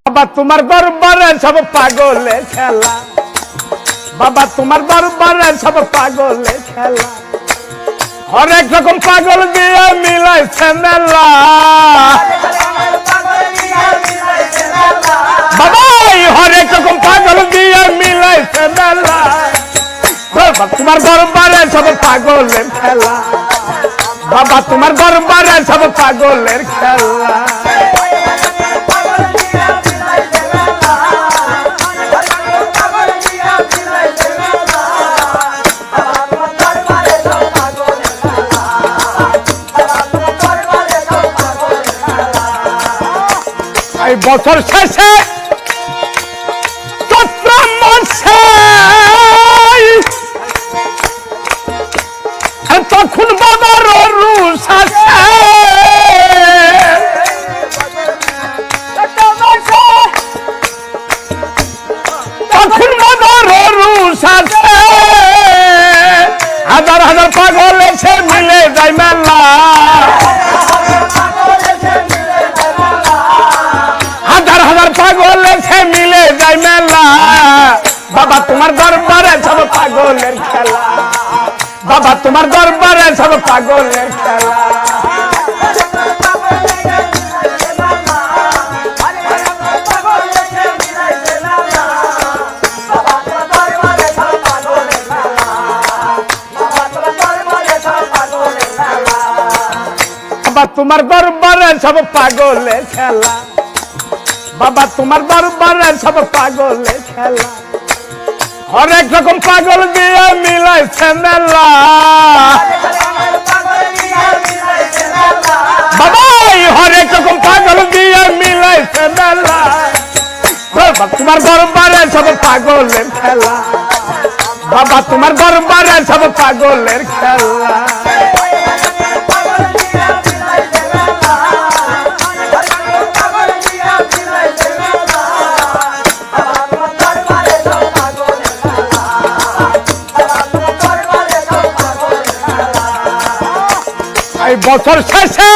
বাবা তোমার দরবারে সব পাগলে খেলা, বাবা তোমার দরবারে সব পাগলে খেলা, হরেক রকম পাগল দিয়ে মিলাইছে মেলা। বাবা হরেক রকম পাগল দিয়ে মিলাইছে মেলা, বাবা তোমার দরবারে সব পাগলের খেলা, বাবা তোমার দরবারে সব পাগলের খেলা। এই বছর শেষে চৈত্র মাসে তখন বাবার রুষ আসে, তখন বাবার রুষ আসে, হাজার হাজার পাগল এসে মিলে যায় মেলা, হাজার হাজার পাগল এসে মিলে যায় মেলা। বাবা তোমার দরবারে সব পাগলের খেলা, বাবা তোমার দরবারে সব পাগলের খেলা। বাবা তোমার দরবারে সব পাগলের খেলা, বাবা তোমার দরবারে সব পাগলে খেলা, হরেক রকম পাগল দিয়ে মিলাইছে মেলা। বাবা হরেক রকম পাগল দিয়ে মিলাইছে মেলা, বাবা তোমার দরবারে সব পাগলের খেলা, বাবা তোমার দরবারে সব পাগলের খেলা। এই বছর শেষে